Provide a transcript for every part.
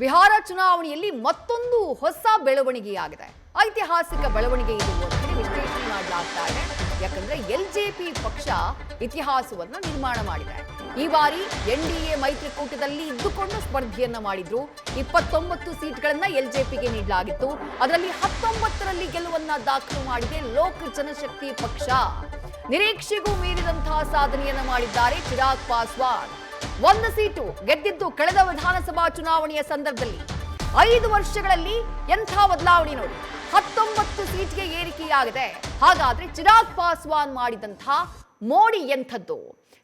ಬಿಹಾರ ಚುನಾವಣೆಯಲ್ಲಿ ಮತ್ತೊಂದು ಹೊಸ ಬೆಳವಣಿಗೆಯಾಗಿದೆ. ಐತಿಹಾಸಿಕ ಬೆಳವಣಿಗೆ ಇದು ಅಂತ ವಿಶ್ಲೇಷಣೆ ಮಾಡಲಾಗ್ತಾ ಇದೆ. ಯಾಕಂದ್ರೆ ಎಲ್ಜೆಪಿ ಪಕ್ಷ ಇತಿಹಾಸವನ್ನ ನಿರ್ಮಾಣ ಮಾಡಿದೆ. ಈ ಬಾರಿ ಎನ್ಡಿಎ ಮೈತ್ರಿಕೂಟದಲ್ಲಿ ಇದ್ದುಕೊಂಡು ಸ್ಪರ್ಧೆಯನ್ನ ಮಾಡಿದ್ರು. 29 ಸೀಟ್ಗಳನ್ನ ಎಲ್ಜೆಪಿಗೆ ನೀಡಲಾಗಿತ್ತು. ಅದರಲ್ಲಿ 19ರಲ್ಲಿ ಗೆಲುವನ್ನ ದಾಖಲು ಮಾಡಿದೆ ಲೋಕ ಜನಶಕ್ತಿ ಪಕ್ಷ. ನಿರೀಕ್ಷೆಗೂ ಮೀರಿದಂತಹ ಸಾಧನೆಯನ್ನ ಮಾಡಿದ್ದಾರೆ ಚಿರಾಗ್ ಪಾಸ್ವಾನ್. 1 ಸೀಟು ಗೆದ್ದಿದ್ದು ಕಳೆದ ವಿಧಾನಸಭಾ ಚುನಾವಣೆಯ ಸಂದರ್ಭದಲ್ಲಿ. 5 ವರ್ಷಗಳಲ್ಲಿ ಎಂಥ ಬದಲಾವಣೆ ನೋಡಿ, 19 ಸೀಟ್ಗೆ ಏರಿಕೆಯಾಗಿದೆ. ಹಾಗಾದ್ರೆ ಚಿರಾಗ್ ಪಾಸ್ವಾನ್ ಮಾಡಿದಂತಹ ಮೋಡಿ ಎಂಥದ್ದು?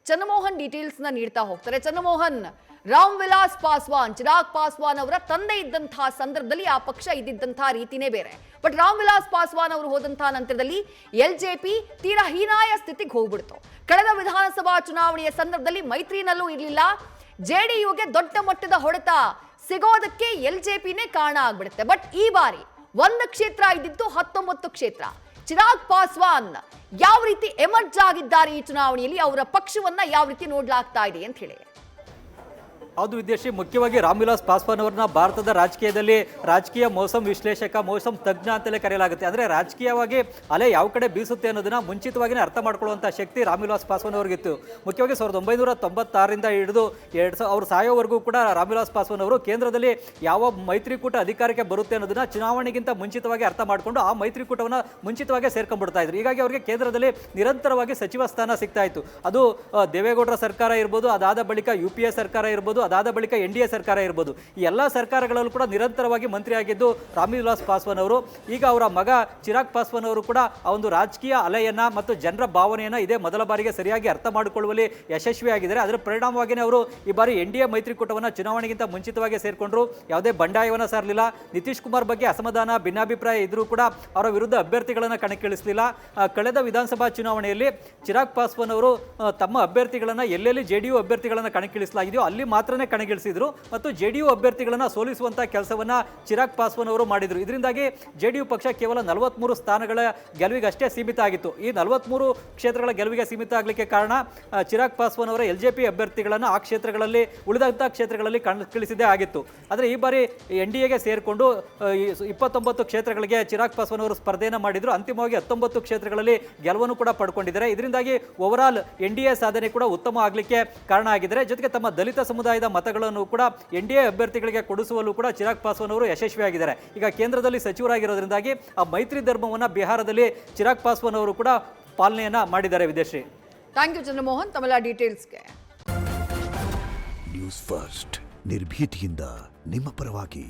ಚಂದ್ರಮೋಹನ್ ಡೀಟೇಲ್ಸ್ ನ ನೀಡ್ತಾ ಹೋಗ್ತಾರೆ. ಚಂದ್ರಮೋಹನ್, ರಾಮ್ ವಿಲಾಸ್ ಪಾಸ್ವಾನ್, ಚಿರಾಗ್ ಪಾಸ್ವಾನ್ ಅವರ ತಂದೆ ಇದ್ದಂತಹ ಸಂದರ್ಭದಲ್ಲಿ ಆ ಪಕ್ಷ ಇದ್ದಿದ್ದಂತಹ ರೀತಿನೇ ಬೇರೆ. ಬಟ್ ರಾಮ್ ವಿಲಾಸ್ ಪಾಸ್ವಾನ್ ಅವರು ಹೋದಂತಹ ನಂತರದಲ್ಲಿ ಎಲ್ಜೆಪಿ ತೀರಾ ಹೀನಾಯ ಸ್ಥಿತಿಗೆ ಹೋಗ್ಬಿಡ್ತು. ಕಳೆದ ವಿಧಾನಸಭಾ ಚುನಾವಣೆಯ ಸಂದರ್ಭದಲ್ಲಿ ಮೈತ್ರಿನಲ್ಲೂ ಇರಲಿಲ್ಲ. ಜೆಡಿಯುಗೆ ದೊಡ್ಡ ಮಟ್ಟದ ಹೊಡೆತ ಸಿಗೋದಕ್ಕೆ ಎಲ್ಜೆಪಿನೇ ಕಾರಣ ಆಗ್ಬಿಡುತ್ತೆ. ಬಟ್ ಈ ಬಾರಿ 1 ಕ್ಷೇತ್ರ ಇದ್ದಿದ್ದು 19 ಕ್ಷೇತ್ರ. ಚಿರಾಗ್ ಪಾಸ್ವಾನ್ ಯಾವ ರೀತಿ ಎಮರ್ಜ್ ಆಗಿದ್ದಾರೆ ಈ ಚುನಾವಣೆಯಲ್ಲಿ, ಅವರ ಪಕ್ಷವನ್ನ ಯಾವ ರೀತಿ ನೋಡ್ಲಾಗ್ತಾ ಇದೆ ಅಂತ ಹೇಳಿ? ಹೌದು ವಿದ್ಯಾಶ್ರೀ, ಮುಖ್ಯವಾಗಿ ರಾಮ್ ವಿಲಾಸ್ ಪಾಸ್ವಾನ್ ಅವರನ್ನ ಭಾರತದ ರಾಜಕೀಯದಲ್ಲಿ ರಾಜಕೀಯ ಮೌಸಮ್ ವಿಶ್ಲೇಷಕ, ಮೌಸಮ್ ತಜ್ಞ ಅಂತಲೇ ಕರೆಯಲಾಗುತ್ತೆ. ಅಂದರೆ ರಾಜಕೀಯವಾಗಿ ಅಲೆ ಯಾವ ಕಡೆ ಬೀಸುತ್ತೆ ಅನ್ನೋದನ್ನ ಮುಂಚಿತವಾಗಿಯೇ ಅರ್ಥ ಮಾಡ್ಕೊಳ್ಳುವಂಥ ಶಕ್ತಿ ರಾಮ್ ವಿಲಾಸ್ ಪಾಸ್ವಾನ್ ಅವರಿಗಿತ್ತು. ಮುಖ್ಯವಾಗಿ 1996ರಿಂದ ಹಿಡಿದು ಅವರು ಸಾಯೋವರೆಗೂ ಕೂಡ ರಾಮ್ ವಿಲಾಸ್ ಪಾಸ್ವಾನ್ ಅವರು ಕೇಂದ್ರದಲ್ಲಿ ಯಾವ ಮೈತ್ರಿಕೂಟ ಅಧಿಕಾರಕ್ಕೆ ಬರುತ್ತೆ ಅನ್ನೋದನ್ನ ಚುನಾವಣೆಗಿಂತ ಮುಂಚಿತವಾಗಿ ಅರ್ಥ ಮಾಡಿಕೊಂಡು ಆ ಮೈತ್ರಿಕೂಟವನ್ನು ಮುಂಚಿತವಾಗಿ ಸೇರ್ಕೊಂಡ್ಬಿಡ್ತಾ ಇದ್ರು. ಹೀಗಾಗಿ ಅವರಿಗೆ ಕೇಂದ್ರದಲ್ಲಿ ನಿರಂತರವಾಗಿ ಸಚಿವ ಸ್ಥಾನ ಸಿಗ್ತಾ ಇತ್ತು. ಅದು ದೇವೇಗೌಡರ ಸರ್ಕಾರ ಇರ್ಬೋದು, ಅದಾದ ಬಳಿಕ UPA ಸರ್ಕಾರ ಇರ್ಬೋದು, ಅದಾದ ಬಳಿಕ NDA ಸರ್ಕಾರ ಇರ್ಬೋದು. ಈ ಎಲ್ಲ ಸರ್ಕಾರಗಳಲ್ಲೂ ಕೂಡ ನಿರಂತರವಾಗಿ ಮಂತ್ರಿಯಾಗಿದ್ದು ರಾಮ್ ವಿಲಾಸ್ ಪಾಸ್ವಾನ್ ಅವರು. ಈಗ ಅವರ ಮಗ ಚಿರಾಗ್ ಪಾಸ್ವಾನ್ ಅವರು ಕೂಡ ಆ ಒಂದು ರಾಜಕೀಯ ಅಲೆಯನ್ನ ಮತ್ತು ಜನರ ಭಾವನೆಯನ್ನ ಇದೇ ಮೊದಲ ಬಾರಿಗೆ ಸರಿಯಾಗಿ ಅರ್ಥ ಮಾಡಿಕೊಳ್ಳುವಲ್ಲಿ ಯಶಸ್ವಿಯಾಗಿದ್ದಾರೆ. ಅದರ ಪರಿಣಾಮವಾಗಿಯೇ ಅವರು ಈ ಬಾರಿ NDA ಮೈತ್ರಿಕೂಟವನ್ನು ಚುನಾವಣೆಗಿಂತ ಮುಂಚಿತವಾಗಿ ಸೇರ್ಕೊಂಡ್ರು. ಯಾವುದೇ ಬಂಡಾಯವನ್ನ ಸಾರಲಿಲ್ಲ. ನಿತೀಶ್ ಕುಮಾರ್ ಬಗ್ಗೆ ಅಸಮಾಧಾನ, ಭಿನ್ನಾಭಿಪ್ರಾಯ ಇದ್ರೂ ಕೂಡ ಅವರ ವಿರುದ್ಧ ಅಭ್ಯರ್ಥಿಗಳನ್ನು ಕಣಕ್ಕಿಳಿಸಲಿಲ್ಲ. ಕಳೆದ ವಿಧಾನಸಭಾ ಚುನಾವಣೆಯಲ್ಲಿ ಚಿರಾಗ್ ಪಾಸ್ವಾನ್ ಅವರು ತಮ್ಮ ಅಭ್ಯರ್ಥಿಗಳನ್ನು ಎಲ್ಲೆಲ್ಲಿ JDU ಅಭ್ಯರ್ಥಿಗಳನ್ನು ಕಣಕ್ಕಿಳಿಸಲಾಗಿದೆಯೋ ಅಲ್ಲಿ ಮಾತ್ರ ಕಣಗಿಳಿಸಿದ್ರು ಮತ್ತು JDU ಅಭ್ಯರ್ಥಿಗಳನ್ನ ಸೋಲಿಸುವಂತ ಕೆಲಸವನ್ನ ಚಿರಾಗ್ ಪಾಸ್ವಾನ್ ಅವರು ಮಾಡಿದ್ರು. ಇದರಿಂದಾಗಿ JDU ಪಕ್ಷ ಕೇವಲ 43 ಸ್ಥಾನಗಳ ಗೆಲುವಿಗೆ ಅಷ್ಟೇ ಸೀಮಿತ ಆಗಿತ್ತು. ಈ 43 ಕ್ಷೇತ್ರಗಳ ಗೆಲುವಿಗೆ ಸೀಮಿತ ಆಗಲಿಕ್ಕೆ ಕಾರಣ ಚಿರಾಗ್ ಪಾಸ್ವಾನ್ ಅವರ LJP ಅಭ್ಯರ್ಥಿಗಳನ್ನ ಆ ಕ್ಷೇತ್ರಗಳಲ್ಲಿ ಉಳಿದಂತಹ ಕ್ಷೇತ್ರಗಳಲ್ಲಿ ಕಣಕ್ಕಿಳಿಸಿದ್ದೇ ಆಗಿತ್ತು. ಆದರೆ ಈ ಬಾರಿ NDAಗೆ ಸೇರಿಕೊಂಡು 29 ಕ್ಷೇತ್ರಗಳಿಗೆ ಚಿರಾಗ್ ಪಾಸ್ವಾನ್ ಅವರು ಸ್ಪರ್ಧೆಯನ್ನು ಮಾಡಿದ್ರು. ಅಂತಿಮವಾಗಿ 19 ಕ್ಷೇತ್ರಗಳಲ್ಲಿ ಗೆಲುವನ್ನು ಕೂಡ ಪಡ್ಕೊಂಡಿದ್ದಾರೆ. ಇದರಿಂದಾಗಿ ಓವರಾಲ್ NDA ಸಾಧನೆ ಕೂಡ ಉತ್ತಮ ಆಗಲಿಕ್ಕೆ ಕಾರಣ ಆಗಿದ್ದಾರೆ. ಜೊತೆಗೆ ತಮ್ಮ ದಲಿತ ಸಮುದಾಯದ ಮತಗಳನ್ನು ಕೂಡ NDA ಅಭ್ಯರ್ಥಿಗಳಿಗೆ ಕೊಡಿಸುವಲ್ಲೂ ಕೂಡ ಚಿರಾಗ್ ಪಾಸ್ವಾನ್ ಅವರು ಯಶಸ್ವಿಯಾಗಿದ್ದಾರೆ. ಈಗ ಕೇಂದ್ರದಲ್ಲಿ ಸಚಿವರಾಗಿರೋದ್ರಿಂದಾಗಿ ಆ ಮೈತ್ರಿ ಧರ್ಮವನ್ನು ಬಿಹಾರದಲ್ಲಿ ಚಿರಾಗ್ ಪಾಸ್ವಾನ್ ಅವರು ಕೂಡ ಪಾಲನೆಯನ್ನ ಮಾಡಿದ್ದಾರೆ. ವಿದೇಶಿ ಥ್ಯಾಂಕ್ ಯು ಚಂದ್ರಮೋಹನ್ ತಮ್ಮೆಲ್ಲ ಡೀಟೇಲ್ಸ್ಗೆ. ನ್ಯೂಸ್ ಫಸ್ಟ್ ನಿರ್ಭೀತಿಯಿಂದ ನಿಮ್ಮ ಪರವಾಗಿ.